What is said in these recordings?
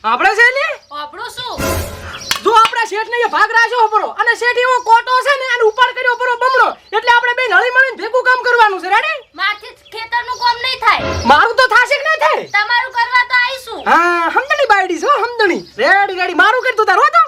આપણે છે લે આપણો શું જો આપણા શેઠ ને ભાગ રાખ્યો પરો અને શેઠ એવો કોટો છે ને આને ઉપાડ કર્યો પરો બમણો એટલે આપણે બે નળી મળીને ભેગું કામ કરવાનું છે રેડી માથી ખેતરનું કામ નહીં થાય મારું તો થાશે કે નહીં થાય તમારું કરવા તો આવીશું હા હમદણી બાયડી છો હમદણી રેડી મારું કરતું તાર હો તો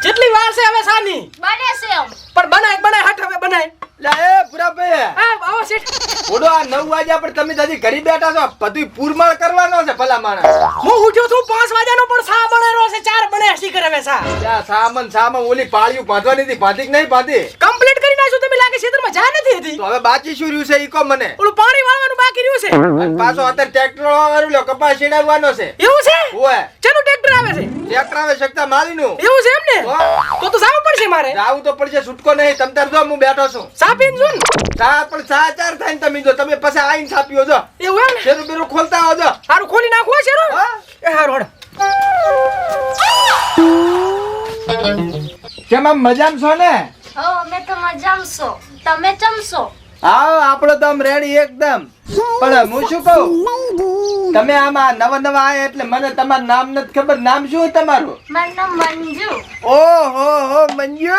કેટલી વાર છે હવે સાની બને છે એમ પણ બનાય હટ હવે બનાય લે એ પુરાભાઈ હા આવો શેઠ બોલો આ 9 વાગ્યા પર તમે દાદી ઘરે બેઠા છો બધું પૂરમાળ કરવાનો છે ભલા માણસ હું ઉઠ્યો છું 5 વાગ્યાનો પણ સા બનેરો છે 4 બને હસી કરે હવે સા ત્યાં સામન ઓલી પાળિયું બાંધવાની હતી બાંધી કે નહીં બાંધી કમ્પ્લીટ કરી નાખ્યું તમે લાગે ક્ષેત્રમાં જા નથી હતી તો હવે બાકી શું રહ્યું છે ઈ કો મને ઓલું પાણી વાળવાનું બાકી રહ્યું છે અને પાછો અત્યારે ટ્રેક્ટર વાળો લ્યો કપાસ છેડાવવાનો છે એવું છે ઓય ચેનું ટ્રેક્ટર આવે છે ટ્રેક્ટર આવે શકતા મારીનું એવું છે એમ ને તો જાવું પડશે મારે જાવું તો પડશે છૂટકો નહીં તમ તાર જો હું બેઠો છું સા પીન જોન સા પણ સા ચાર થાય ને તમે જો તમે પછી આઈને છાપ્યો જો એવું એમ ને શેરું બેરું ખોલતા આવો જો હારું ખોલી નાખો છે રો હા? એ હારું હડ કેમ આમ મજામાં છો ને હો અમે તો મજામાં છો તમે ચમશો આવો આપણો તો આમ રેડી એકદમ પણ હું શું કહું તમે આમાં નવા આયા એટલે મને તમારું નામ નથી ખબર નામ શું તમારું મારું નામ મંજુ ઓહો હો મંજુ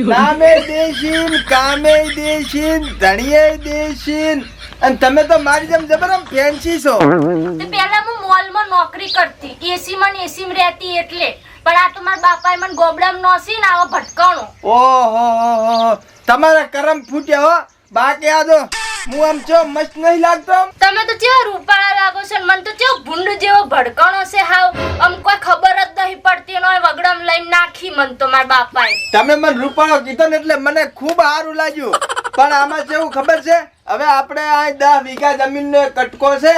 નામે દેશીન કામે દેશીન ધણીએ દેશીન અને તમે તો મારી જેમ જબરમ ફેન્સી છો તે પહેલા હું મોલમાં નોકરી કરતી એસીમાં ને એસીમાં રહેતી એટલે પણ આ તો મારા બાપાએ મને ગોબડામાં નોસી ને આવો ભટકાણો ઓહો હો તમારા કરમ ફૂટ્યા હો બાકી આ જો હું આમ ચો મસ્ત નહીં લાગતો તમે તો કેવા રૂપાળા લાગો છો ને મને તો કેવો ભૂંડ જેવો ભડકાણો છે હાવ આમ કોઈ ખબર જ નહીં પડતી એનો વગડમ લઈને નાખી મન તો મારા બાપાએ તમે મને રૂપાળો કીધો ને એટલે મને ખૂબ સારું લાગ્યું પણ આમાં કેવું ખબર છે હવે આપણે આ 10 વીઘા જમીનનો કટકો છે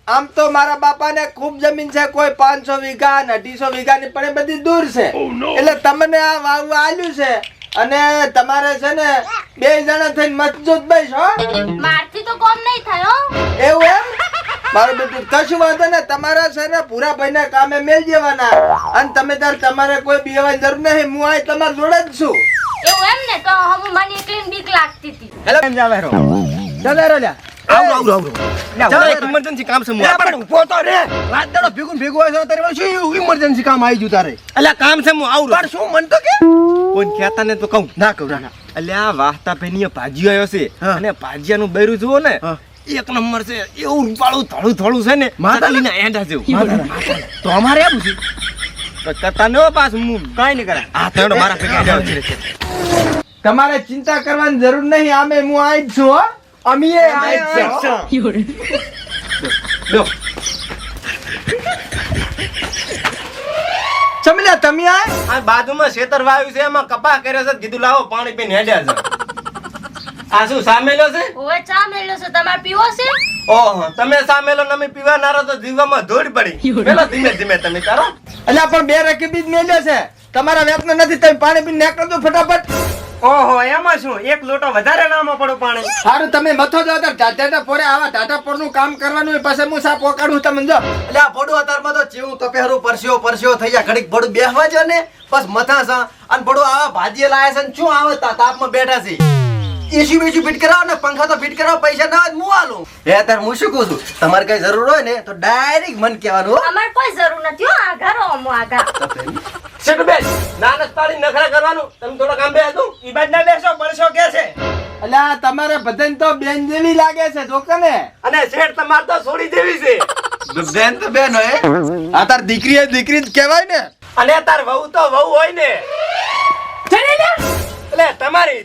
આમ તો મારા બાપાને ખૂબ જમીન છે કોઈ 500 વીઘા ને 250 વીઘાની પણ એ બધી દૂર છે એટલે તમને આ વાવવા આલ્યું છે અને તમારે છે ને બે જણા થઈને મજબૂત બેસ હો મારથી તો કોમ નહીં થાય હો એવું એમ મારું બેટું કશું વાંધો ને તમારા છે ને પૂરા ભાઈના કામે મેલ જવાના અને તમે તાર તમારે કોઈ બીવાની જરૂર નહીં હું આ તમારા જોડે જ છું એવું એમ ને તો હું મને એકલીને બીક લાગતી હતી હેલો કેમ જાવે રો ચાલે રો લ્યા આવ ચાલ એક ઇમરજન્સી કામ છે મુ પણ ઉભો તો રે રાત દાડો ભેગું હોય છે તારે શું ઇમરજન્સી કામ આવી ગયું તારે અલ્યા કામ છે મુ આવ પણ શું મન તો કે કોઈ ખેતા ને તો કહું ના કહું ના અલ્યા વાહતા પેની ભાજી આવ્યો છે હા. અને ભાજીયાનું બૈરું જુઓ ને હા. એક નંબર છે એવું રૂપાળું થોડું છે ને માતાલીના એંડા જેવું તો અમારે આવું છે તો કરતા ન પાસ હું કાઈ નહીં કરે આ તણો મારા ભેગા એંડા છે તમારે ચિંતા કરવાની જરૂર નહીં આમે હું આઈ જ છું હો અમીએ આઈ જ છું લો ચમલા તમે આય આ બાજુમાં ખેતર વાવ્યું છે એમાં કપા કર્યો છે કીધું લાવો પાણી પીને હેડ્યા છે આ શું સામેલો છે ઓવે ચા મેલ્યો છે તમારે પીવો છે ઓહો તમે સામેલો નમી પીવાનારો તો જીવામાં ધોડ પડી પેલો ધીમે ધીમે તમે કરો અલ્યા પણ બે રકીબી જ મેલ્યો છે તમારા વેતનો નથી તમે પાણી પીને નીકળો તો ફટાફટ ઓહો એમાં શું એક લોટો વધારે નામો પડો પાણી સારું તમે મથો જો ટાટા પોરે આવા ટાટા પોરનું કામ કરવાનું હોય પછી હું સા પોકાડું તમને જો એટલે આ પડું અતારમાં તો ચેવું તો પહેરું પરસ્યો થઈ જાય ઘડીક પડું બેહવા જો ને બસ મથા સા અને પડું આવા ભાજીએ લાયા છે ને શું આવે તાપમાં બેઠા છે એસી બેસી ફિટ કરાવો ને પંખા તો ફિટ કરાવો પૈસા ના હોય હું આલું હે તાર હું શું કહું છું તમારે કઈ જરૂર હોય ને તો ડાયરેક્ટ મન કહેવાનું હો. અમારે કોઈ જરૂર નથી હો આઘા રહો અમો આઘા શેઠ બેસ નાનક પાડી નખરા કરવાનું તમે થોડા કામ બેસ દઉં ઈ બાદ ના બેસો બળસો કે છે અલ્યા તમારે બધાને તો બેન જેવી લાગે છે જોકે ને અને શેઠ તમાર તો છોડી દેવી છે બેન તો બેન હોય આ તાર દીકરી એ દીકરી જ કહેવાય ને અને તાર વહુ તો વહુ હોય ને ચલે લે એટલે તમારી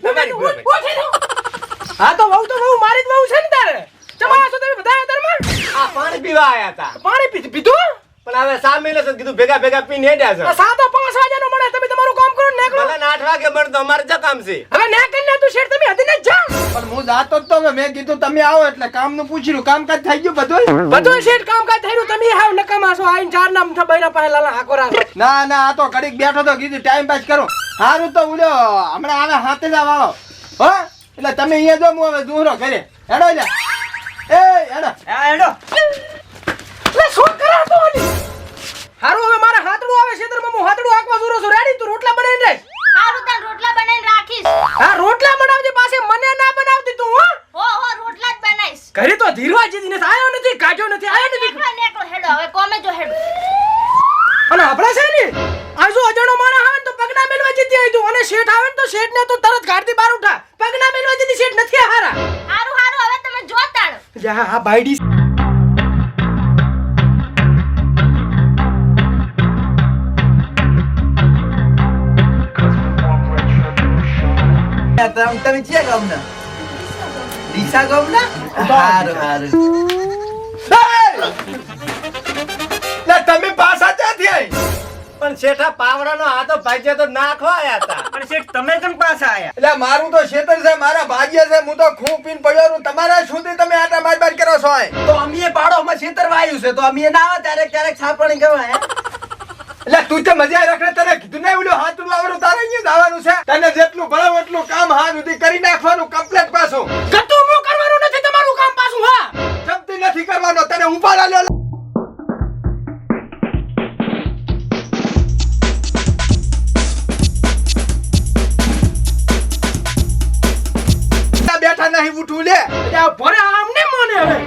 હા તો વહુ મારી જ વહુ છે ને તારે ચમા છો તમે બધા ધર્મ આ પાણી પીવા આયા હતા પાણી પીધું પણ હવે સામેલો છે કીધું ભેગા પીને હેડ્યા છે સાતો 5 વાગ્યાનો મળે તમે તમારું કામ કરો ને નીકળો ભલે 8 વાગે મળતો અમારે જ કામ છે હવે ના કરીને તું શેઠ તમે હદને જા પણ હું જાતો જ તો હવે મેં કીધું તમે આવો એટલે કામનું પૂછ્યું કામકાજ થઈ ગયું બધું બધું શેઠ કામકાજ થયું તમે હાવ નકામા છો આઈન ચાર નામ થબાઈના પહેલા હાકો રાખો ના ના આ તો ઘડીક બેઠો તો કીધું ટાઈમ પાસ કરો સારું તો ઉડ્યો હમણાં આવે હાથે જ આવો હો એટલે તમે અહીંયા જો હું હવે દૂરો ઘરે હેડો લે એ હેડો હા હેડો લે શું કરા તો ઓલી હારું હવે મારા હાથડું આવે છેતરમાં હું હાથડું આકવા જોરો છું રેડી તું રોટલા બનાવીને રે હારું તાર રોટલા બનાવીને રાખીશ હા રોટલા બનાવજે પાસે મને ના બનાવતી તું હો હો રોટલા જ બનાવીશ ઘરે તો ધીરવા જીદી નથી આયો નથી કાઢ્યો નથી આયો નથી નેકળો હેડો હવે કોમે જો હેડો ને તો તરત ઘાટથી બહાર ઉઠા. પગના મેલવા જેથી શેઠ નથી આ હારા. હારું હારું હવે તમે જો તાણ. જા હા બાયડી. તમે ચિયા ગામના? ડીસા ગામના? હારું હારું. લે તમે પાછા ક્યાંથી આવી? પણ શેઠા પાવડાનો હાથો ભાજ્યા તો નાખવા આયા હતા. પણ શેઠ તમે કેમ પાછા આયા? એટલે મારું તો ખેતર છે, મારા ભાગ્ય છે, હું તો ખૂબ પીને પડ્યો છું. તમારા સુધી તમે આટા બાર કરો છો અહીં? તો અમીએ પાડો અમે ખેતર વાયું છે તો અમીએ ના આવે ત્યારે ક્યારેક છાપણી કહેવાય. એટલે તું તો મજા રાખે, તને કીધું નહીં ઓલું હાથનું આવરું તારે અહીંયા જવાનું છે. તને જેટલું ભણાવ એટલું કામ હાથ સુધી કરી નાખવાનું કમ્પ્લીટ પાછું. કતું મો કરવાનું નથી તમારું કામ પાછું. હા જમતી નથી કરવાનો, તને ઉપાડા લ્યો. બેઠા નહીં ઉઠવું લે. એટલે આ ભરે આમને મોને હવે.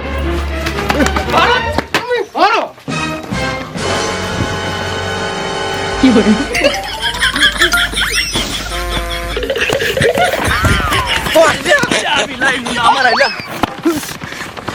ભરો તમે ભરો. ચાવી લાવી અમારા